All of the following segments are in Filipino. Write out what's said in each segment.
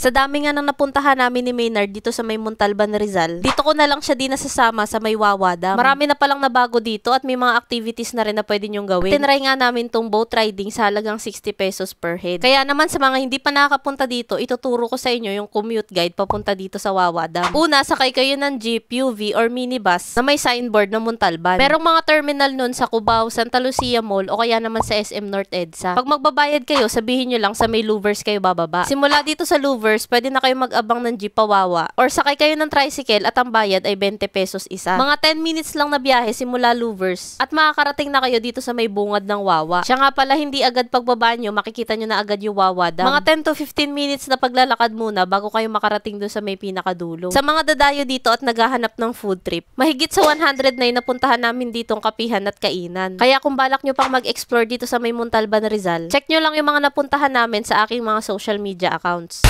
Sa dami nga nang napuntahan namin ni Maynard dito sa may Montalban, Rizal, dito ko na lang siya di nasasama sa may Wawa Dam. Marami na palang nabago dito at may mga activities na rin na pwede nyong gawin. Tinry nga namin tong boat riding sa halagang 60 pesos per head. Kaya naman sa mga hindi pa nakakapunta dito, ituturo ko sa inyo yung commute guide papunta dito sa Wawa Dam. Una, sakay kayo ng jeep, UV, or minibus na may signboard na Montalban. Merong mga terminal nun sa Cubao, Santa Lucia Mall o kaya naman sa SM North EDSA. Pag magbabayad kayo, sabihin nyo lang sa may Louvers kayo bababa. Simula dito sa Louvers, pwede na kayo mag-abang ng jeep pawawa or sakay kayo ng tricycle at ang bayad ay 20 pesos isa. Mga 10 minutes lang na biyahe simula Louvers at makakarating na kayo dito sa may bungad ng Wawa. Siya nga pala, hindi agad pagbaba nyo, makikita nyo na agad yung Wawa Dam. Mga 10 to 15 minutes na paglalakad muna bago kayo makarating doon sa may pinakadulo. Sa mga dadayo dito at naghahanap ng food trip, mahigit sa 100 na yung napuntahan namin ditong kapihan at kainan. Kaya kung balak nyo pang mag-explore dito sa may Montalban, Rizal, check nyo lang yung mga napuntahan namin sa aking mga social media accounts.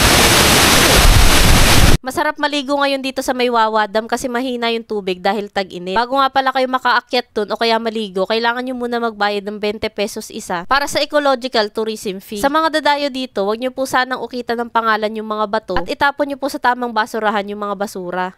Masarap maligo ngayon dito sa may Wawa Dam kasi mahina yung tubig dahil tag-init. Bago nga pala kayo makaakyat dun o kaya maligo, kailangan nyo muna magbayad ng 20 pesos isa para sa ecological tourism fee. Sa mga dadayo dito, huwag nyo po sanang ukitan ng pangalan yung mga bato at itapon nyo po sa tamang basurahan yung mga basura.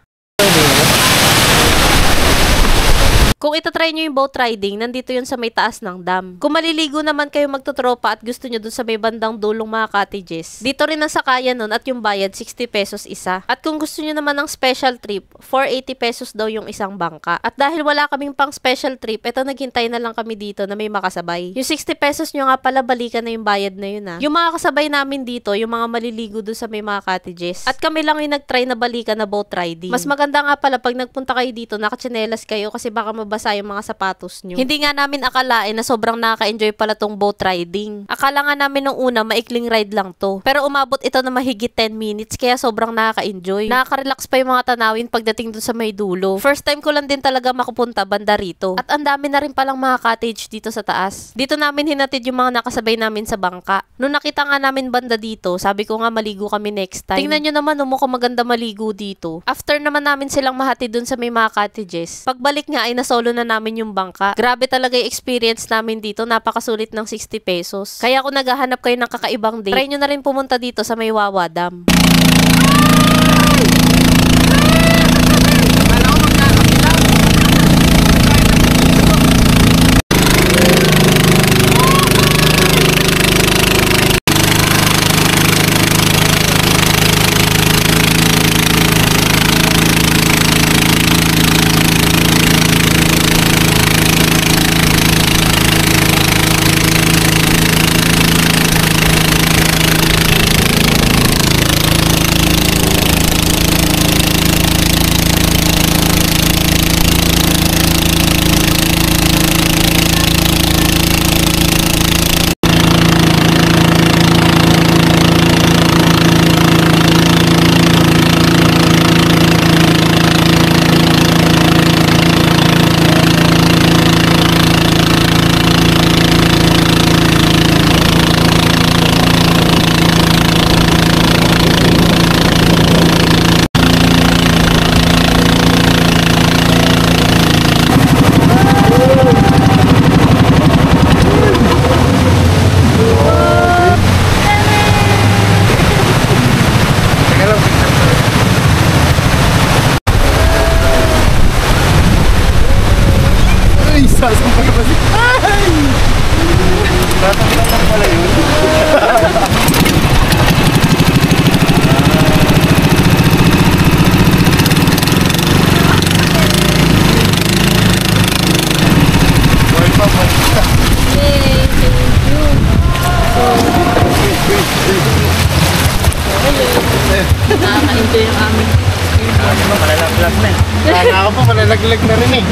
Kung itatry nyo yung boat riding, nandito yun sa may taas ng dam. Kung maliligo naman kayo magtutropa at gusto nyo dun sa may bandang dulong mga cottages, dito rin ang sakayan nun at yung bayad 60 pesos isa. At kung gusto nyo naman ng special trip, 480 pesos daw yung isang bangka. At dahil wala kaming pang special trip, eto naghintay na lang kami dito na may makasabay. Yung 60 pesos nyo nga pala, balikan na yung bayad na yun ha. Yung mga kasabay namin dito, yung mga maliligo dun sa may mga cottages. At kami lang yung nagtry na balikan na boat riding. Mas maganda nga pala pag nagpunta kayo dito, nakatsinelas kayo kasi baka basa yung mga sapatos nyo. Hindi nga namin akalain na sobrang nakaka-enjoy pala tong boat riding. Akala nga namin nung una maikling ride lang to. Pero umabot ito na mahigit 10 minutes kaya sobrang nakaka-enjoy. Nakaka-relax pa yung mga tanawin pagdating dun sa may dulo. First time ko lang din talaga makapunta banda rito. At ang dami na rin palang mga cottage dito sa taas. Dito namin hinatid yung mga nakasabay namin sa bangka. Nung nakita nga namin banda dito, sabi ko nga maligo kami next time. Tingnan nyo naman mukhang maganda maligo dito. After naman namin silang mahatid dun sa may mga cottages, pagbalik nga ay nasolo na namin yung bangka. Grabe talaga yung experience namin dito. Napakasulit ng 60 pesos. Kaya kung naghahanap kayo ng kakaibang date, try nyo na rin pumunta dito sa may Wawa Dam. Nakaka-enjoy yung aming malalaglag na eh. Kala ko pa malalaglag na rin eh.